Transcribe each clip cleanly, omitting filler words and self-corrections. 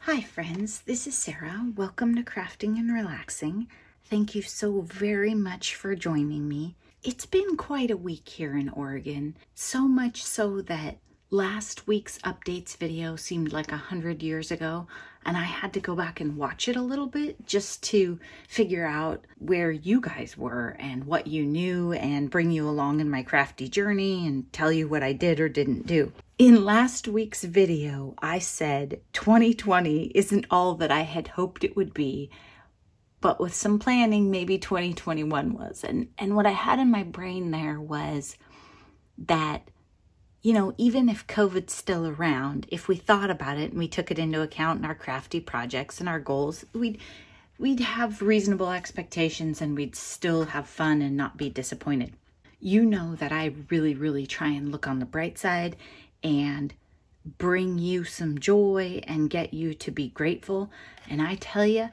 Hi friends, this is Sarah. Welcome to Crafting and Relaxing. Thank you so very much for joining me. It's been quite a week here in Oregon, so much so that last week's updates video seemed like 100 years ago, and I had to go back and watch it a little bit just to figure out where you guys were and what you knew and bring you along in my crafty journey and tell you what I did or didn't do. In last week's video, I said 2020 isn't all that I had hoped it would be, but with some planning, maybe 2021 was. And what I had in my brain there was that, you know, even if COVID's still around, if we thought about it and we took it into account in our crafty projects and our goals, we'd have reasonable expectations and we'd still have fun and not be disappointed. You know that I really try and look on the bright side and bring you some joy and get you to be grateful. And I tell you,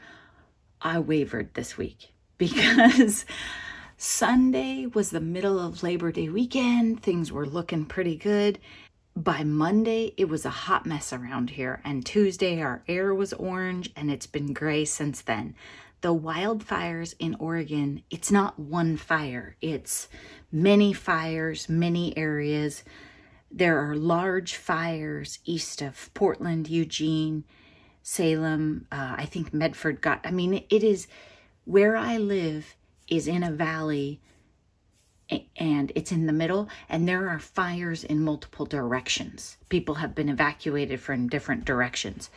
I wavered this week because Sunday was the middle of Labor Day weekend. Things were looking pretty good. By Monday, it was a hot mess around here. And Tuesday, our air was orange and it's been gray since then. The wildfires in Oregon, it's not one fire. It's many fires, many areas. There are large fires east of Portland, Eugene, Salem. I think Medford it is where I live is in a valley and it's in the middle, and there are fires in multiple directions. People have been evacuated from different directions.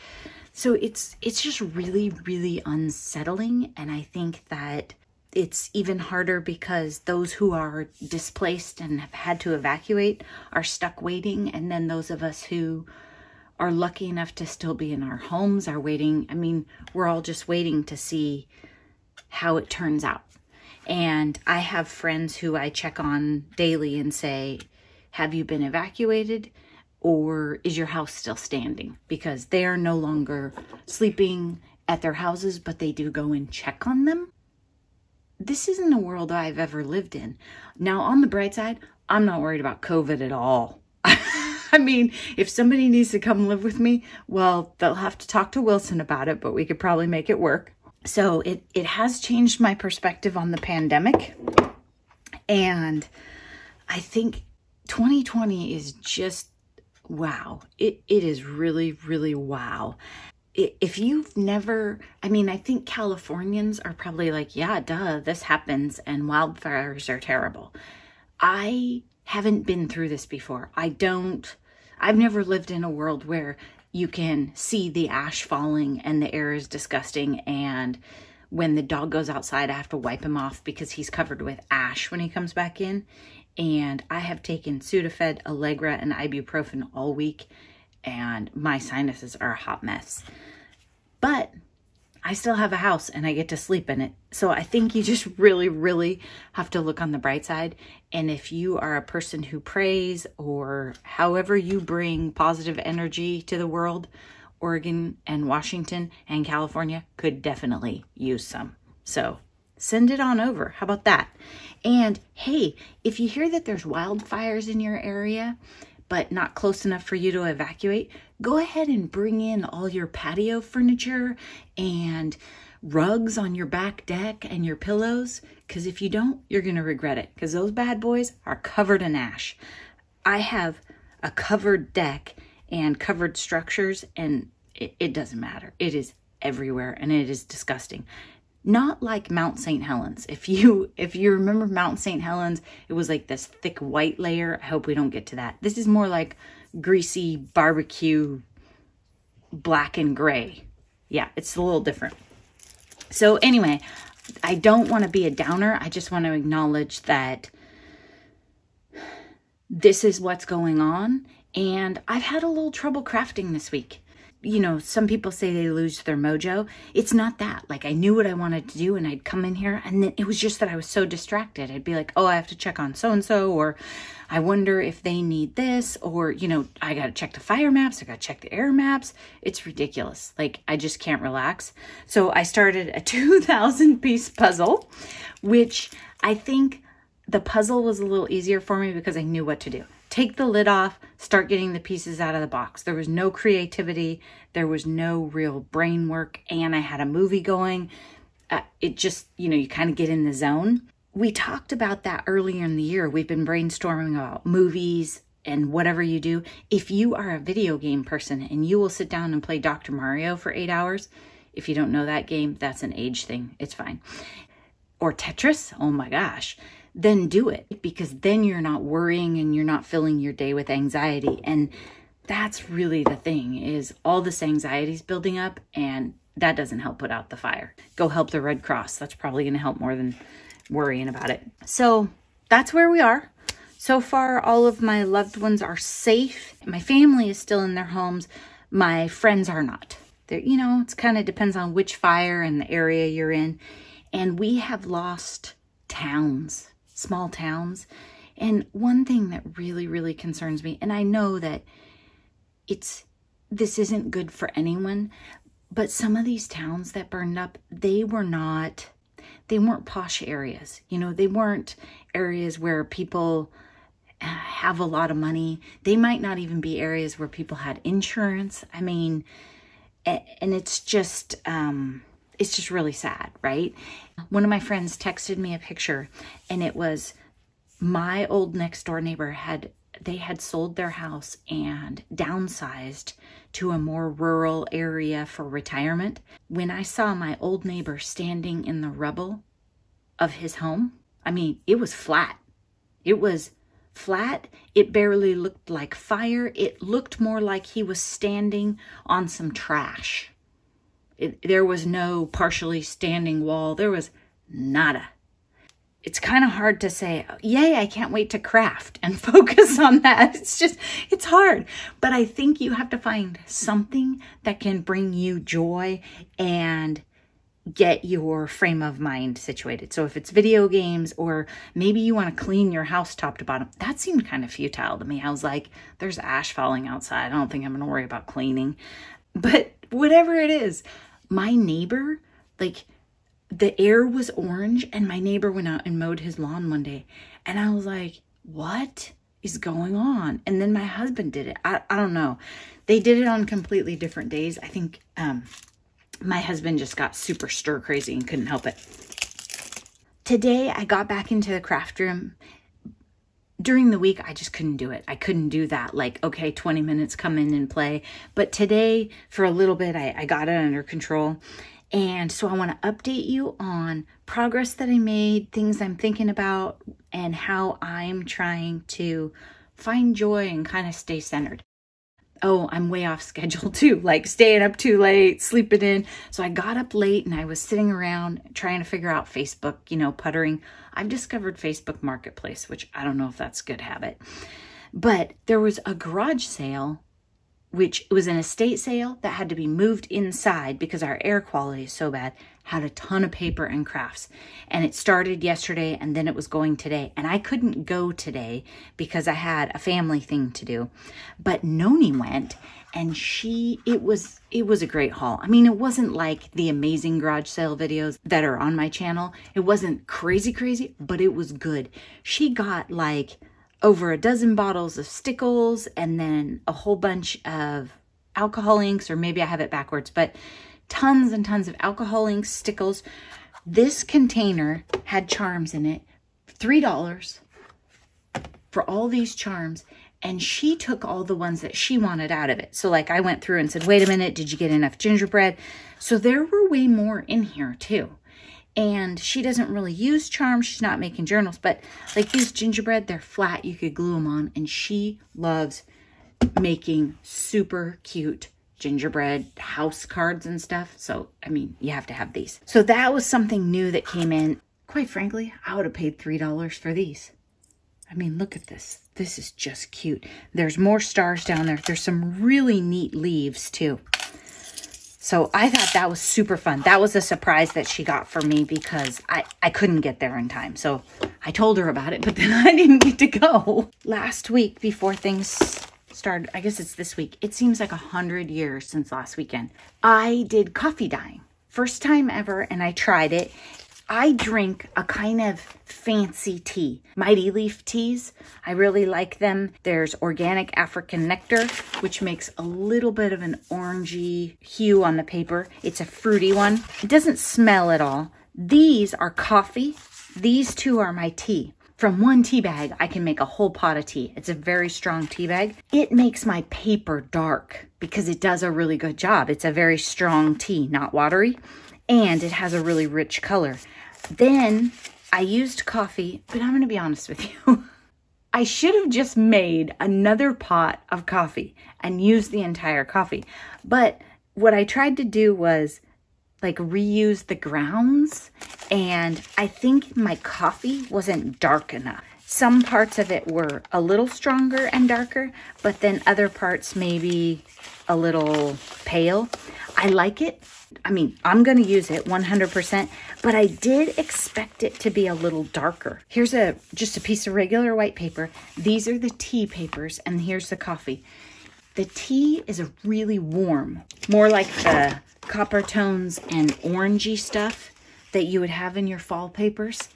So it's just really unsettling, and I think that it's even harder because those who are displaced and have had to evacuate are stuck waiting, and then those of us who are lucky enough to still be in our homes are waiting. I mean, we're all just waiting to see how it turns out. And I have friends who I check on daily and say, have you been evacuated? Or is your house still standing? Because they are no longer sleeping at their houses, but they do go and check on them. This isn't a world I've ever lived in. Now, on the bright side, I'm not worried about COVID at all. I mean, if somebody needs to come live with me, well, they'll have to talk to Wilson about it, but we could probably make it work. So it has changed my perspective on the pandemic. And I think 2020 is just wow. It is really wow. If you've never, I think Californians are probably like, yeah, duh, this happens and wildfires are terrible. I haven't been through this before. I've never lived in a world where you can see the ash falling and the air is disgusting, and when the dog goes outside, I have to wipe him off because he's covered with ash when he comes back in. And I have taken Sudafed, Allegra, and ibuprofen all week, and my sinuses are a hot mess. But I still have a house and I get to sleep in it. So I think you just really have to look on the bright side. And if you are a person who prays or however you bring positive energy to the world, Oregon and Washington and California could definitely use some. So send it on over. How about that? And hey, if you hear that there's wildfires in your area, but not close enough for you to evacuate, go ahead and bring in all your patio furniture and rugs on your back deck and your pillows, because if you don't, you're going to regret it, because those bad boys are covered in ash. I have a covered deck and covered structures, and it doesn't matter. It is everywhere, and it is disgusting. Not like Mount St. Helens. If you remember Mount St. Helens, it was like this thick white layer. I hope we don't get to that. This is more like greasy barbecue, black and gray. Yeah, it's a little different. So anyway, I don't want to be a downer. I just want to acknowledge that this is what's going on. And I've had a little trouble crafting this week. You know, some people say they lose their mojo. It's not that. Like, I knew what I wanted to do and I'd come in here, and then it was just that I was so distracted. I'd be like, oh, I have to check on so-and-so, or I wonder if they need this, or, you know, I got to check the fire maps. I got to check the air maps. It's ridiculous. Like, I just can't relax. So I started a 2,000-piece puzzle, which I think the puzzle was a little easier for me because I knew what to do. take the lid off, start getting the pieces out of the box. There was no creativity. There was no real brain work. And I had a movie going. It just, you kind of get in the zone. We talked about that earlier in the year. We've been brainstorming about movies and whatever you do. If you are a video game person and you will sit down and play Dr. Mario for 8 hours, if you don't know that game, that's an age thing. It's fine. Or Tetris, oh my gosh, then do it, because then you're not worrying and you're not filling your day with anxiety. And that's really the thing, is all this anxiety is building up, and that doesn't help put out the fire. Go help the Red Cross. That's probably going to help more than worrying about it. So that's where we are. So far, all of my loved ones are safe. My family is still in their homes. My friends are not. They're, it's kind of depends on which fire and the area you're in. And we have lost towns, small towns. And one thing that really, really concerns me, and I know that this isn't good for anyone, but some of these towns that burned up, they weren't posh areas. They weren't areas where people have a lot of money. They might not even be areas where people had insurance. I mean, and it's just really sad, right? One of my friends texted me a picture, and it was my old next door neighbor they had sold their house and downsized to a more rural area for retirement. When I saw my old neighbor standing in the rubble of his home, I mean, it was flat. It was flat. It barely looked like fire. It looked more like he was standing on some trash. There was no partially standing wall. There was nada. It's kind of hard to say, yay, I can't wait to craft and focus on that. It's hard. But I think you have to find something that can bring you joy and get your frame of mind situated. So if it's video games, or maybe you want to clean your house top to bottom, that seemed kind of futile to me. I was like, there's ash falling outside. I don't think I'm going to worry about cleaning. But whatever it is, my neighbor, the air was orange, and my neighbor went out and mowed his lawn one day. And I was like, what is going on? And then my husband did it. I don't know. They did it on completely different days. I think my husband just got super stir crazy and couldn't help it. Today, I got back into the craft room. During the week, I just couldn't do it. I couldn't do that. 20 minutes, come in and play. But today, for a little bit, I got it under control. And so I want to update you on progress that I made, things I'm thinking about, and how I'm trying to find joy and kind of stay centered. Oh, I'm way off schedule too, staying up too late, sleeping in. So I got up late and I was sitting around trying to figure out Facebook, puttering. I've discovered Facebook Marketplace, which I don't know if that's a good habit. But there was a garage sale, which was an estate sale that had to be moved inside because our air quality is so bad, had a ton of paper and crafts. And it started yesterday, and then it was going today. And I couldn't go today because I had a family thing to do. But Noni went, and it was a great haul. I mean, it wasn't like the amazing garage sale videos that are on my channel. It wasn't crazy, but it was good. She got over a dozen bottles of Stickles, and then a whole bunch of alcohol inks, or maybe I have it backwards, but tons and tons of alcohol inks, Stickles. This container had charms in it, $3 for all these charms, and she took all the ones that she wanted out of it. So I went through and said, wait a minute, did you get enough gingerbread? So there were way more in here too. And she doesn't really use charms. She's not making journals. But these gingerbread, they're flat. You could glue them on. And she loves making super cute gingerbread house cards and stuff. So, I mean, you have to have these. So that was something new that came in. Quite frankly, I would have paid $3 for these. I mean, look at this. This is just cute. There's more stars down there. There's some really neat leaves too. So I thought that was super fun. That was a surprise that she got for me because I couldn't get there in time. So I told her about it, but then I didn't get to go. Last week, before things started, I guess it's this week, it seems like 100 years since last weekend, I did coffee dyeing. First time ever, and I tried it. I drink a kind of fancy tea. Mighty Leaf teas, I really like them. There's organic African nectar, which makes a little bit of an orangey hue on the paper. It's a fruity one. It doesn't smell at all. These are coffee. These two are my tea. From one tea bag, I can make a whole pot of tea. It's a very strong tea bag. It makes my paper dark because it does a really good job. It's a very strong tea, not watery, and it has a really rich color. Then I used coffee, but I'm going to be honest with you. I should have just made another pot of coffee and used the entire coffee. But what I tried to do was like reuse the grounds, and I think my coffee wasn't dark enough. Some parts of it were a little stronger and darker, but then other parts maybe a little pale. I like it. I mean, I'm going to use it 100%, but I did expect it to be a little darker. Here's just a piece of regular white paper. These are the tea papers, and here's the coffee. The tea is a really warm, more like the copper tones and orangey stuff that you would have in your fall papers.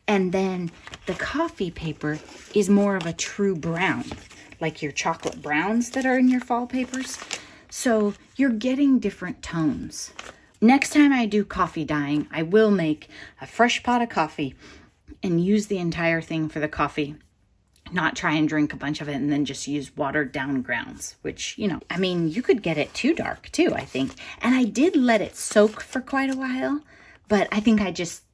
And then the coffee paper is more of a true brown, like your chocolate browns that are in your fall papers. So you're getting different tones. Next time I do coffee dyeing, I will make a fresh pot of coffee and use the entire thing for the coffee. Not try and drink a bunch of it and then just use watered down grounds, which, you know, I mean, you could get it too dark too, I think. And I did let it soak for quite a while, but I think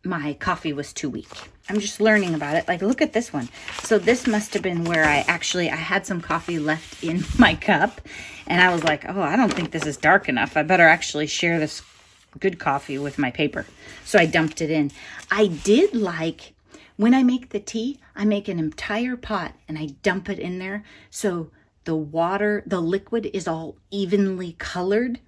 my coffee was too weak. I'm just learning about it. Like, look at this one. So this must have been where I had some coffee left in my cup, and I was like, oh, I don't think this is dark enough. I better actually share this good coffee with my paper. So I dumped it in. I did like, when I make the tea, I make an entire pot and I dump it in there so the liquid is all evenly colored.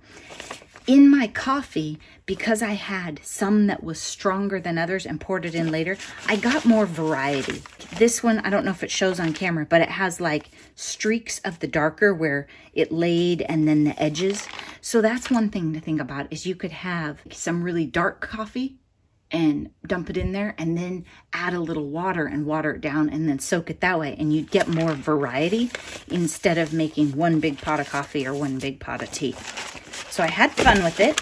In my coffee, because I had some that was stronger than others and poured it in later, I got more variety. This one, I don't know if it shows on camera, but it has like streaks of the darker where it laid and then the edges. So that's one thing to think about, is you could have some really dark coffee and dump it in there and then add a little water and water it down and then soak it that way, and you'd get more variety instead of making one big pot of coffee or one big pot of tea. So I had fun with it.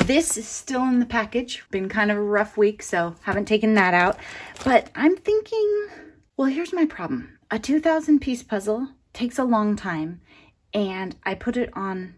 This is still in the package. Been kind of a rough week, so haven't taken that out. But I'm thinking, well, here's my problem. A 2,000 piece puzzle takes a long time, and I put it on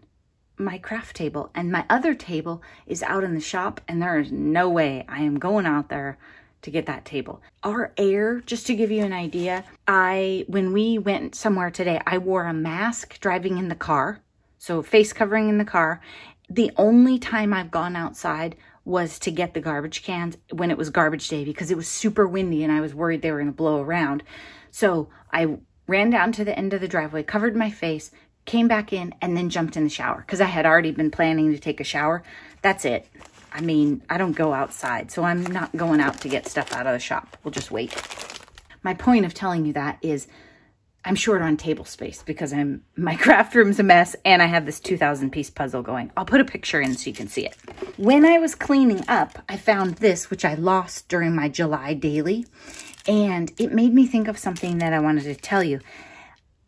my craft table, and my other table is out in the shop, and there is no way I am going out there to get that table. Our air, just to give you an idea, when we went somewhere today, I wore a mask driving in the car, so face covering in the car. The only time I've gone outside was to get the garbage cans when it was garbage day, because it was super windy and I was worried they were going to blow around. So I ran down to the end of the driveway, covered my face, came back in, and then jumped in the shower because I had already been planning to take a shower. That's it. I mean, I don't go outside, so I'm not going out to get stuff out of the shop. We'll just wait. My point of telling you that is I'm short on table space because my craft room's a mess and I have this 2,000 piece puzzle going. I'll put a picture in so you can see it. When I was cleaning up, I found this, which I lost during my July daily, and it made me think of something that I wanted to tell you.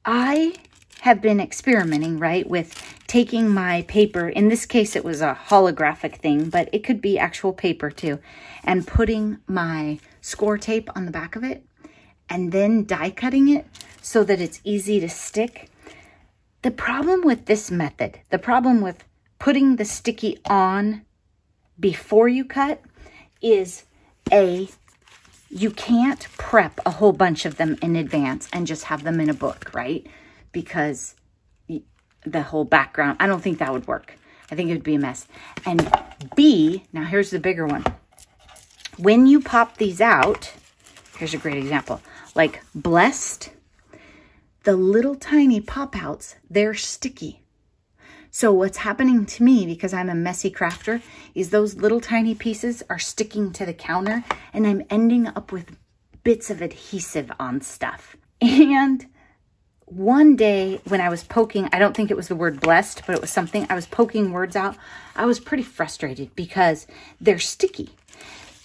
I have been experimenting, right, with taking my paper, in this case it was a holographic thing, but it could be actual paper too, and putting my score tape on the back of it and then die cutting it so that it's easy to stick. The problem with this method, the problem with putting the sticky on before you cut is you can't prep a whole bunch of them in advance and just have them in a book, right? Because the whole background, I don't think that would work. I think it would be a mess. And B, now here's the bigger one. When you pop these out, here's a great example, like Blessed, the little tiny pop-outs, they're sticky. So what's happening to me, because I'm a messy crafter, is those little tiny pieces are sticking to the counter and I'm ending up with bits of adhesive on stuff. And one day when I was poking, I don't think it was the word blessed, but it was something, I was poking words out. I was pretty frustrated because they're sticky.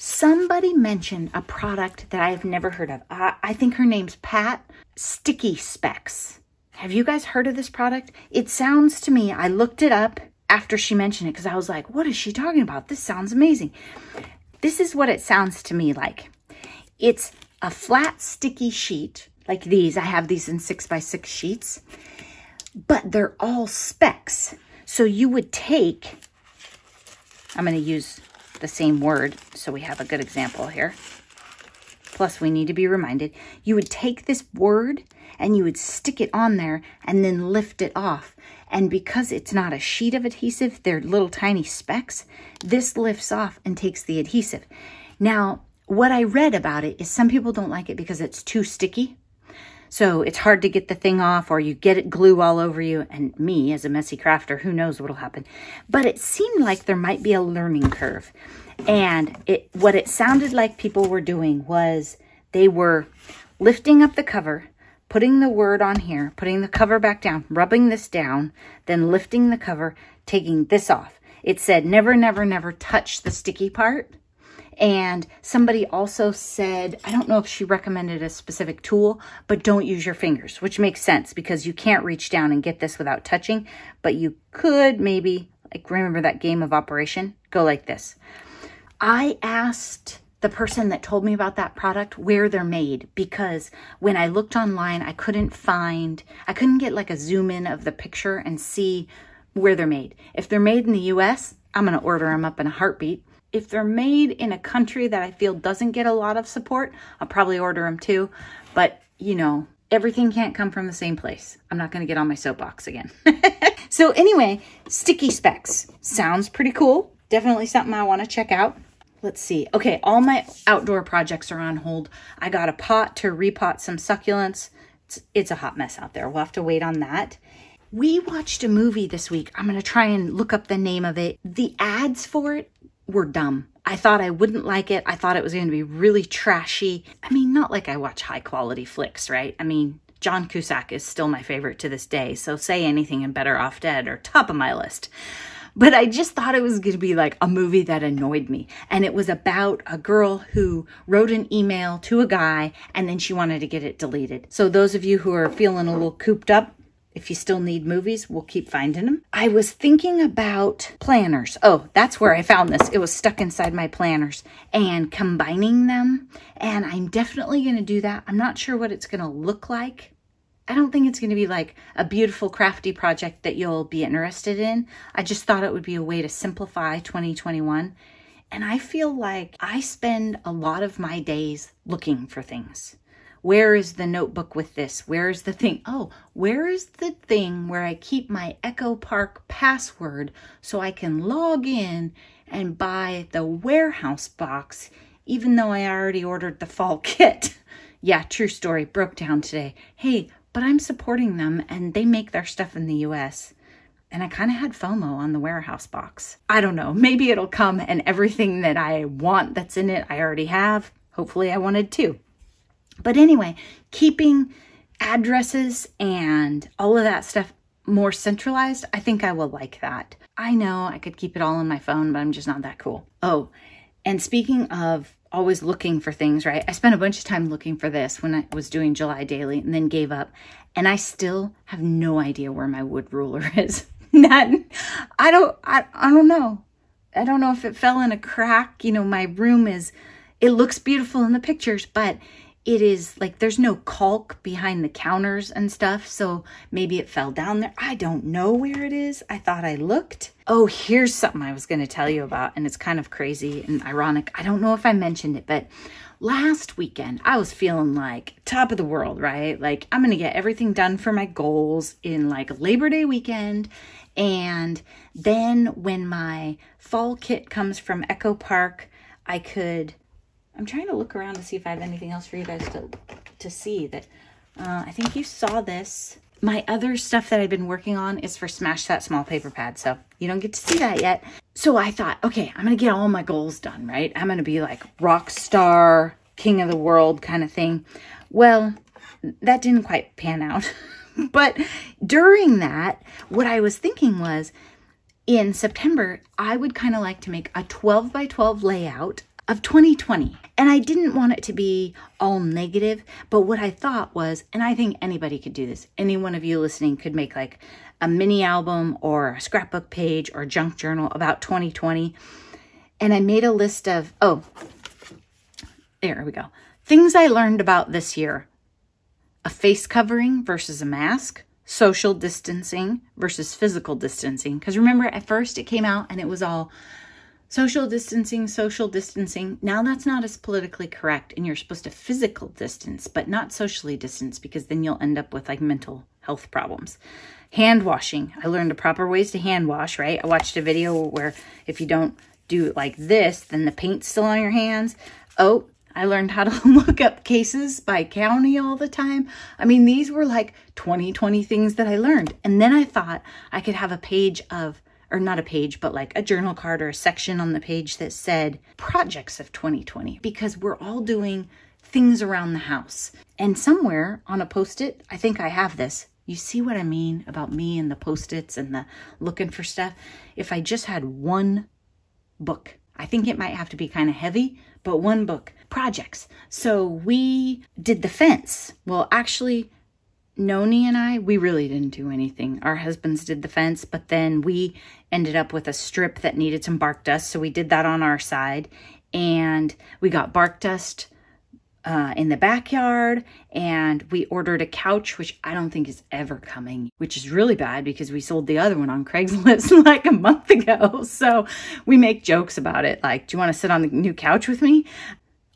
Somebody mentioned a product that I've never heard of. I think her name's Pat, Sticky Specs. Have you guys heard of this product? It sounds to me, I looked it up after she mentioned it because I was like, what is she talking about? This sounds amazing. This is what it sounds to me like. It's a flat sticky sheet like these. I have these in 6x6 sheets, but they're all specks. So you would take, I'm going to use the same word so we have a good example here. Plus we need to be reminded. You would take this word and you would stick it on there and then lift it off. And because it's not a sheet of adhesive, they're little tiny specks, this lifts off and takes the adhesive. Now, what I read about it is some people don't like it because it's too sticky. So it's hard to get the thing off, or you get it glue all over you. And me, as a messy crafter, who knows what'll happen. But it seemed like there might be a learning curve. And what it sounded like people were doing was they were lifting up the cover, putting the word on here, putting the cover back down, rubbing this down, then lifting the cover, taking this off. It said, never, never, never touch the sticky part. And somebody also said, I don't know if she recommended a specific tool, but don't use your fingers, which makes sense because you can't reach down and get this without touching, but you could maybe, like, remember that game of Operation? Go like this. I asked the person that told me about that product where they're made, because when I looked online, I couldn't get like a zoom in of the picture and see where they're made. If they're made in the US, I'm going to order them up in a heartbeat. If they're made in a country that I feel doesn't get a lot of support, I'll probably order them too. But, you know, everything can't come from the same place. I'm not going to get on my soapbox again. So anyway, Sticky Specs. Sounds pretty cool. Definitely something I want to check out. Let's see. Okay, all my outdoor projects are on hold. I got a pot to repot some succulents. It's a hot mess out there. We'll have to wait on that. We watched a movie this week. I'm going to try and look up the name of it. The ads for it were dumb. I thought I wouldn't like it. I thought it was going to be really trashy. I mean, not like I watch high quality flicks, right? I mean, John Cusack is still my favorite to this day. So Say Anything and Better Off Dead are top of my list. But I just thought it was going to be like a movie that annoyed me. And it was about a girl who wrote an email to a guy and then she wanted to get it deleted. So those of you who are feeling a little cooped up, if you still need movies, we'll keep finding them. I was thinking about planners. Oh, that's where I found this. It was stuck inside my planners and combining them. And I'm definitely going to do that. I'm not sure what it's going to look like. I don't think it's going to be like a beautiful crafty project that you'll be interested in. I just thought it would be a way to simplify 2021. And I feel like I spend a lot of my days looking for things. Where is the notebook with this? Where is the thing? Oh, where is the thing where I keep my Echo Park password so I can log in and buy the warehouse box, even though I already ordered the fall kit? Yeah, true story. Broke down today. Hey, but I'm supporting them and they make their stuff in the US. And I kind of had FOMO on the warehouse box. I don't know. Maybe it'll come and everything that I want that's in it, I already have. Hopefully I wanted to. But anyway, keeping addresses and all of that stuff more centralized, I think I will like that. I know I could keep it all on my phone, but I'm just not that cool. Oh, and speaking of always looking for things, right? I spent a bunch of time looking for this when I was doing July Daily and then gave up. And I still have no idea where my wood ruler is. I don't know. I don't know if it fell in a crack. You know, my room it looks beautiful in the pictures, but it is like there's no caulk behind the counters and stuff. So maybe it fell down there. I don't know where it is. I thought I looked. Oh, here's something I was going to tell you about. And it's kind of crazy and ironic. I don't know if I mentioned it, but last weekend I was feeling like top of the world, right? Like I'm going to get everything done for my goals in like Labor Day weekend. And then when my fall kit comes from Echo Park, I'm trying to look around to see if I have anything else for you guys to see that. I think you saw this. My other stuff that I've been working on is for Smash That Small Paper Pad. So you don't get to see that yet. So I thought, okay, I'm going to get all my goals done, right? I'm going to be like rock star, king of the world kind of thing. Well, that didn't quite pan out. But during that, what I was thinking was in September, I would kind of like to make a 12 by 12 layout of 2020. And I didn't want it to be all negative, but what I thought was, and I think anybody could do this, any one of you listening could make like a mini album or a scrapbook page or junk journal about 2020. And I made a list of, there we go. Things I learned about this year. A face covering versus a mask. Social distancing versus physical distancing. Because remember, at first it came out and it was all social distancing, social distancing. Now that's not as politically correct, and you're supposed to physical distance, but not socially distance, because then you'll end up with like mental health problems. Hand washing. I learned the proper ways to hand wash, right? I watched a video where if you don't do it like this, then the paint's still on your hands. Oh, I learned how to look up cases by county all the time. I mean, these were like 2020 things that I learned. And then I thought I could have a page of, or not a page, but like a journal card or a section on the page that said projects of 2020, because we're all doing things around the house. And somewhere on a Post-it, I think I have this. You see what I mean about me and the Post-its and the looking for stuff? If I just had one book, I think it might have to be kind of heavy, but one book. Projects. So we did the fence. Well, actually, Noni and I, we really didn't do anything. Our husbands did the fence, but then we ended up with a strip that needed some bark dust. So we did that on our side, and we got bark dust in the backyard, and we ordered a couch, which I don't think is ever coming, which is really bad because we sold the other one on Craigslist like a month ago. So we make jokes about it. Like, do you want to sit on the new couch with me?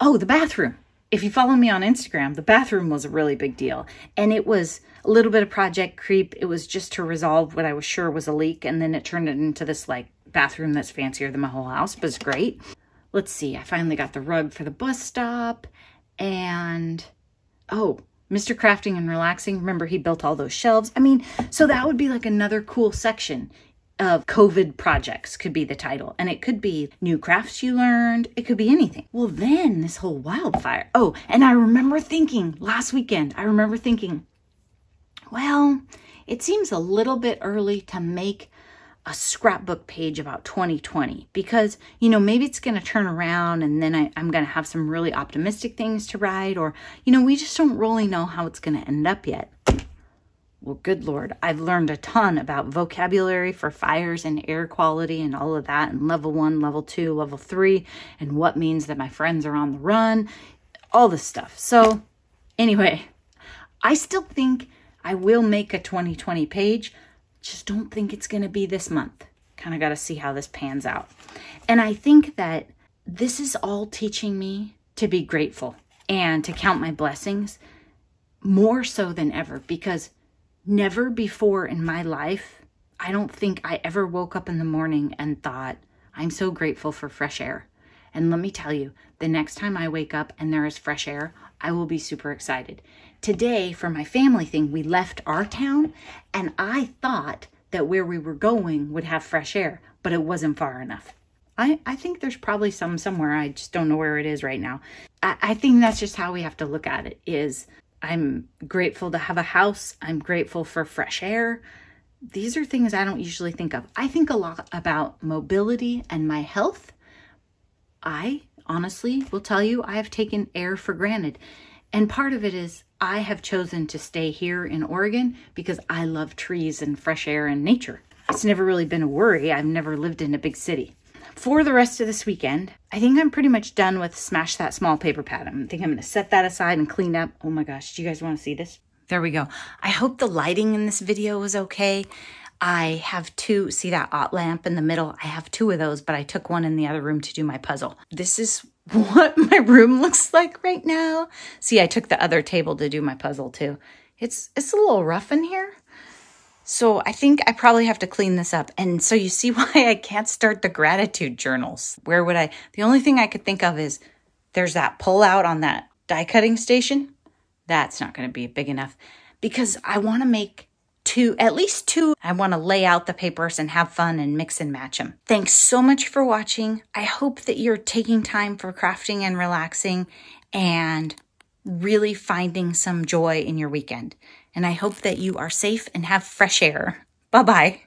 Oh, the bathroom. If you follow me on Instagram, the bathroom was a really big deal. And it was a little bit of project creep. It was just to resolve what I was sure was a leak. And then it turned it into this like bathroom that's fancier than my whole house, but it's great. Let's see. I finally got the rug for the bus stop. And, oh, Mr. Crafting and Relaxing. Remember, he built all those shelves. I mean, so that would be like another cool section of COVID projects could be the title. And it could be new crafts you learned. It could be anything. Well, then this whole wildfire. Oh, and I remember thinking last weekend, well, it seems a little bit early to make a scrapbook page about 2020 because, you know, maybe it's going to turn around and then I'm going to have some really optimistic things to write, or, you know, we just don't really know how it's going to end up yet. Well, good Lord, I've learned a ton about vocabulary for fires and air quality and all of that, and level 1, level 2, level 3, and what means that my friends are on the run, all this stuff. So anyway, I still think I will make a 2020 page. Just don't think it's going to be this month. Kind of got to see how this pans out. And I think that this is all teaching me to be grateful and to count my blessings more so than ever, because never before in my life, I don't think I ever woke up in the morning and thought, I'm so grateful for fresh air. And let me tell you, the next time I wake up and there is fresh air, I will be super excited. Today, for my family thing, we left our town, and I thought that where we were going would have fresh air, but it wasn't far enough. I think there's probably some somewhere. I just don't know where it is right now. I think that's just how we have to look at it, is I'm grateful to have a house. I'm grateful for fresh air. These are things I don't usually think of. I think a lot about mobility and my health. I honestly will tell you, I have taken air for granted. And part of it is I have chosen to stay here in Oregon because I love trees and fresh air and nature. It's never really been a worry. I've never lived in a big city. For the rest of this weekend, I think I'm pretty much done with Smash That Small Paper Pad. I think I'm going to set that aside and clean up. Oh my gosh, do you guys want to see this? There we go. I hope the lighting in this video is okay. I have two, see that ot lamp in the middle? I have two of those, but I took one in the other room to do my puzzle. This is what my room looks like right now. See, I took the other table to do my puzzle too. It's a little rough in here. So I think I probably have to clean this up. And so you see why I can't start the gratitude journals. Where would I? The only thing I could think of is there's that pull out on that die cutting station. That's not going to be big enough because I want to make at least two. I want to lay out the papers and have fun and mix and match them. Thanks so much for watching. I hope that you're taking time for crafting and relaxing and really finding some joy in your weekend. And I hope that you are safe and have fresh air. Bye-bye.